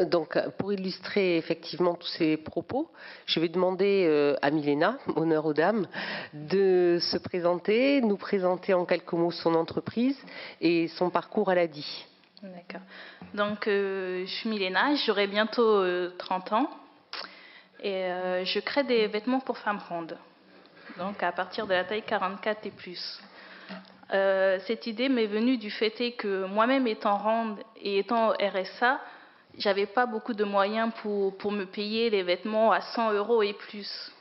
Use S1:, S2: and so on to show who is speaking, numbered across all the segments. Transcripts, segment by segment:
S1: Donc, pour illustrer effectivement tous ces propos, je vais demander à Milena, honneur aux dames, de se présenter, nous présenter en quelques mots son entreprise et son parcours à l'ADI.
S2: D'accord. Donc, je suis Milena, j'aurai bientôt 30 ans et je crée des vêtements pour femmes rondes, donc à partir de la taille 44 et plus. Cette idée m'est venue du fait que moi-même étant ronde et étant au RSA, j'avais pas beaucoup de moyens pour me payer les vêtements à 100 € et plus.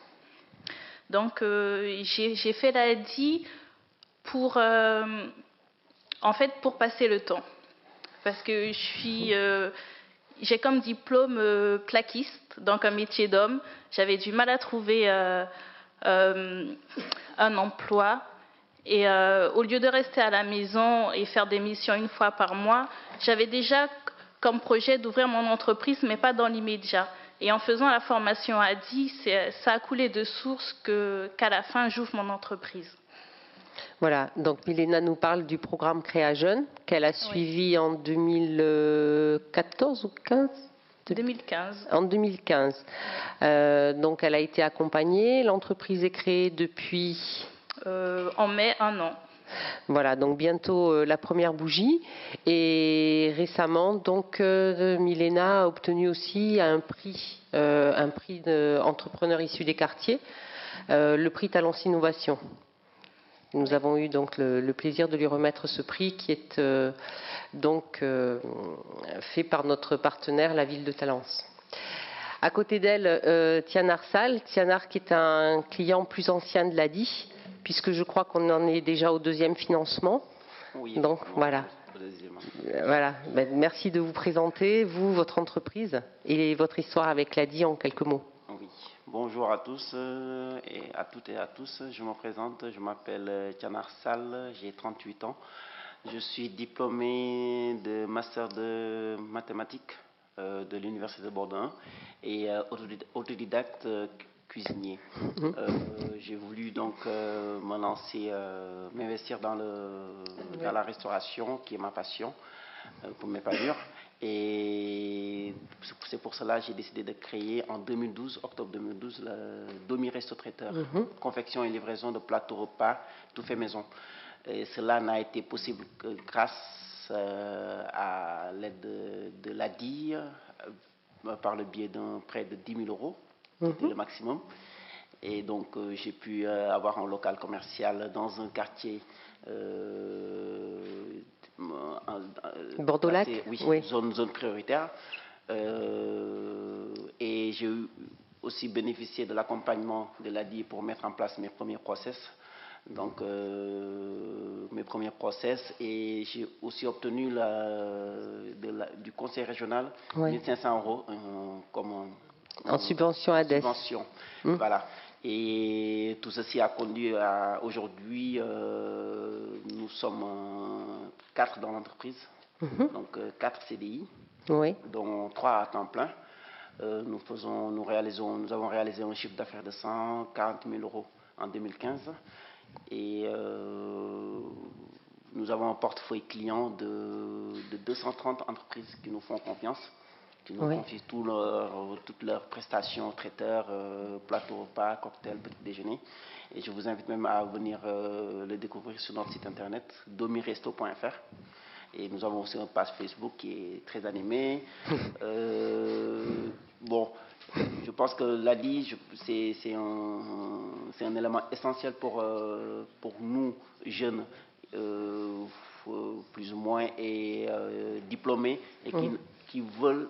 S2: Donc, j'ai fait l'ADI pour, en fait, pour passer le temps. Parce que j'ai comme diplôme plaquiste, donc un métier d'homme. J'avais du mal à trouver un emploi. Et au lieu de rester à la maison et faire des missions une fois par mois, j'avais déjà comme projet d'ouvrir mon entreprise, mais pas dans l'immédiat. Et en faisant la formation ADI, ça a coulé de source qu'à la fin, j'ouvre mon entreprise.
S1: Voilà, donc Milena nous parle du programme Créa Jeune qu'elle a suivi en 2014 ou 15
S2: 2015.
S1: En 2015. Donc elle a été accompagnée, l'entreprise est créée depuis...
S2: en mai, 1 an.
S1: Voilà, donc bientôt la première bougie. Et récemment, donc, Milena a obtenu aussi un prix d'entrepreneur issu des quartiers, le prix Talence Innovation. Nous avons eu donc le plaisir de lui remettre ce prix qui est fait par notre partenaire, la ville de Talence. À côté d'elle, Tianar Sall, Tianar qui est un client plus ancien de l'ADI, puisque je crois qu'on en est déjà au 2e financement.
S3: Oui,
S1: donc voilà. Voilà. Ben, merci de vous présenter, vous, votre entreprise et votre histoire avec l'ADI en quelques mots.
S3: Oui. Bonjour à tous et à toutes et à tous. Je me présente, je m'appelle Tianar Sall, j'ai 38 ans. Je suis diplômé de master de mathématiques de l'Université de Bordeaux et autodidacte cuisinier. J'ai voulu donc me lancer, m'investir dans la restauration qui est ma passion pour m'épanouir. Et c'est pour cela que j'ai décidé de créer en 2012, octobre 2012, le Domi Resto Traiteur, confection et livraison de plateaux repas tout fait maison. Et cela n'a été possible que grâce à l'aide de l'ADI, par le biais d'un prêt de 10 000 €, qui était le maximum. Et donc j'ai pu avoir un local commercial dans un quartier
S1: Bordeaux-Lac,
S3: oui. Zone prioritaire. Et j'ai aussi bénéficié de l'accompagnement de l'ADI pour mettre en place mes premiers process. Donc mes premiers process, et j'ai aussi obtenu du conseil régional 1 500 €
S1: en subvention ADES.
S3: Voilà. Et tout ceci a conduit à aujourd'hui, nous sommes 4 dans l'entreprise, donc 4 CDI, dont 3 à temps plein. Nous avons réalisé un chiffre d'affaires de 140 000 € en 2015 et nous avons un portefeuille client de 230 entreprises qui nous font confiance, qui nous confient toutes leurs prestations, traiteurs, plateaux repas, cocktails, petit déjeuner. Et je vous invite même à venir le découvrir sur notre site internet domiresto.fr. Et nous avons aussi une page Facebook qui est très animée. Bon, je pense que l'ADI, c'est un élément essentiel pour nous, jeunes, plus ou moins, et diplômés, et qui veulent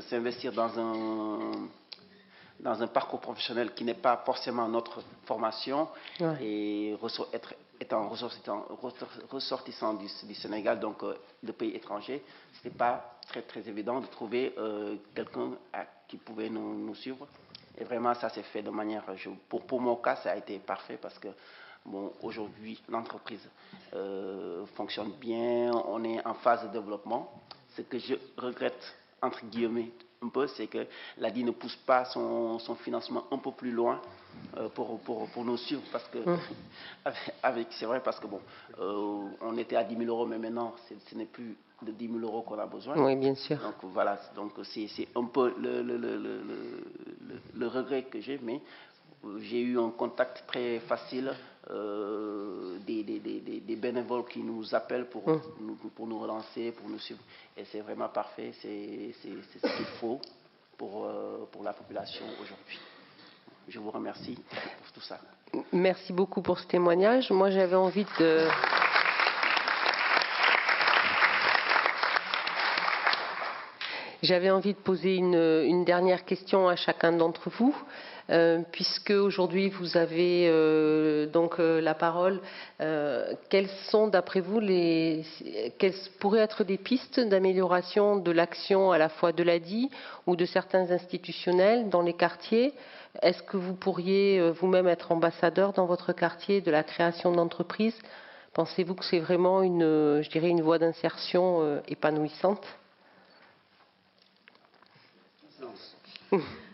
S3: s'investir dans un parcours professionnel qui n'est pas forcément notre formation, et étant ressortissant du Sénégal, donc de pays étrangers, ce n'était pas très évident de trouver quelqu'un qui pouvait nous suivre. Et vraiment, ça s'est fait de manière... Pour mon cas, ça a été parfait parce que bon, aujourd'hui, l'entreprise fonctionne bien, on est en phase de développement. Ce que je regrette, entre guillemets, un peu, c'est que l'ADI ne pousse pas son financement un peu plus loin pour nous suivre, parce que c'est vrai, parce que bon, on était à 10 000 euros, mais maintenant ce n'est plus de 10 000 euros qu'on a besoin.
S1: Oui, bien sûr.
S3: Donc voilà, donc c'est un peu le regret que j'ai, mais j'ai eu un contact très facile des bénévoles qui nous appellent pour nous relancer, pour nous suivre. Et c'est vraiment parfait, c'est ce qu'il faut pour la population aujourd'hui. Je vous remercie pour tout ça.
S1: Merci beaucoup pour ce témoignage. Moi, j'avais envie de... J'avais envie de poser une dernière question à chacun d'entre vous, puisque aujourd'hui vous avez donc la parole. Quelles sont, d'après vous, quelles pourraient être des pistes d'amélioration de l'action à la fois de l'ADI ou de certains institutionnels dans les quartiers? Est-ce que vous pourriez vous-même être ambassadeur dans votre quartier de la création d'entreprises? Pensez-vous que c'est vraiment je dirais, une voie d'insertion épanouissante?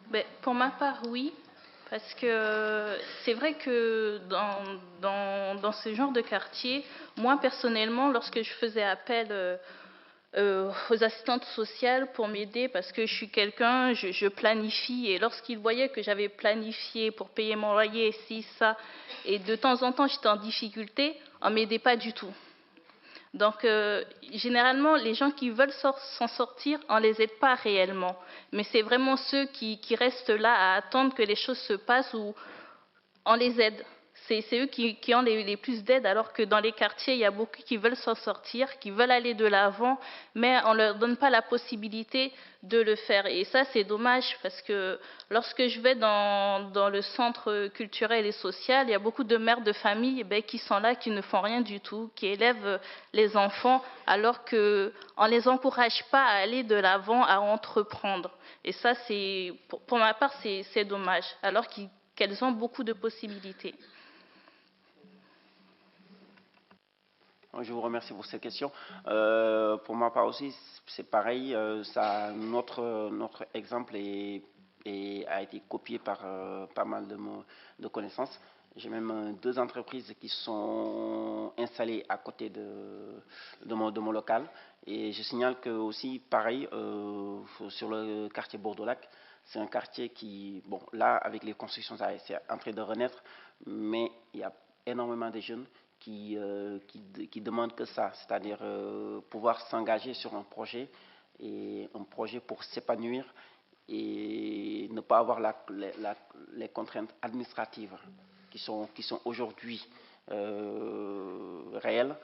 S2: Ben, pour ma part, oui, parce que c'est vrai que dans ce genre de quartier, moi personnellement, lorsque je faisais appel aux assistantes sociales pour m'aider, parce que je suis quelqu'un, je planifie, et lorsqu'ils voyaient que j'avais planifié pour payer mon loyer, ci, ça, et de temps en temps j'étais en difficulté, on ne m'aidait pas du tout. Donc, généralement, les gens qui veulent s'en sortir, on ne les aide pas réellement. Mais c'est vraiment ceux qui restent là à attendre que les choses se passent où on les aide. C'est eux qui ont les plus d'aide, alors que dans les quartiers, il y a beaucoup qui veulent s'en sortir, qui veulent aller de l'avant, mais on ne leur donne pas la possibilité de le faire. Et ça, c'est dommage, parce que lorsque je vais dans le centre culturel et social, il y a beaucoup de mères de famille qui sont là, qui ne font rien du tout, qui élèvent les enfants, alors qu'on ne les encourage pas à aller de l'avant, à entreprendre. Et ça, pour ma part, c'est dommage, alors qu'elles ont beaucoup de possibilités.
S3: Je vous remercie pour cette question. Pour ma part aussi, c'est pareil. Notre exemple a été copié par pas mal de connaissances. J'ai même 2 entreprises qui sont installées à côté de mon local. Et je signale que aussi, pareil, sur le quartier Bordeaux-Lac, c'est un quartier qui, bon, là, avec les constructions, c'est en train de renaître, mais il y a énormément de jeunes qui demandent que ça, c'est-à-dire pouvoir s'engager sur un projet pour s'épanouir et ne pas avoir les contraintes administratives qui sont aujourd'hui réelles.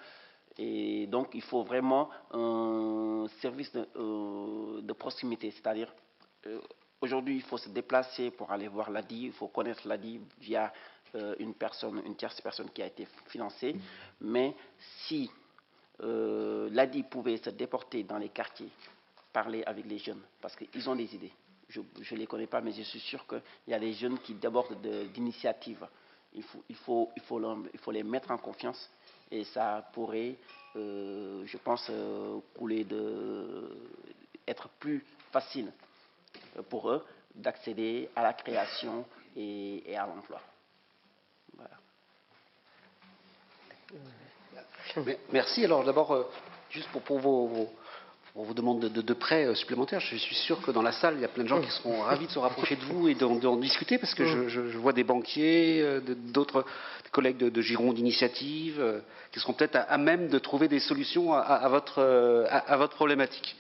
S3: Et donc, il faut vraiment un service de proximité, c'est-à-dire aujourd'hui, il faut se déplacer pour aller voir l'ADI, il faut connaître l'ADI via une tierce personne qui a été financée. Mais si l'ADI pouvait se déporter dans les quartiers, parler avec les jeunes, parce qu'ils ont des idées. Je ne les connais pas, mais je suis sûr qu'il y a des jeunes qui débordent d'initiatives. Il faut les mettre en confiance et ça pourrait, je pense, être plus facile pour eux d'accéder à la création et à l'emploi.
S4: Voilà. Merci. Alors d'abord, juste pour vos demandes de prêts supplémentaires, je suis sûr que dans la salle, il y a plein de gens qui seront ravis de se rapprocher de vous et d'en discuter, parce que je vois des banquiers, d'autres collègues de Gironde d'Initiative, qui seront peut-être à même de trouver des solutions à votre problématique.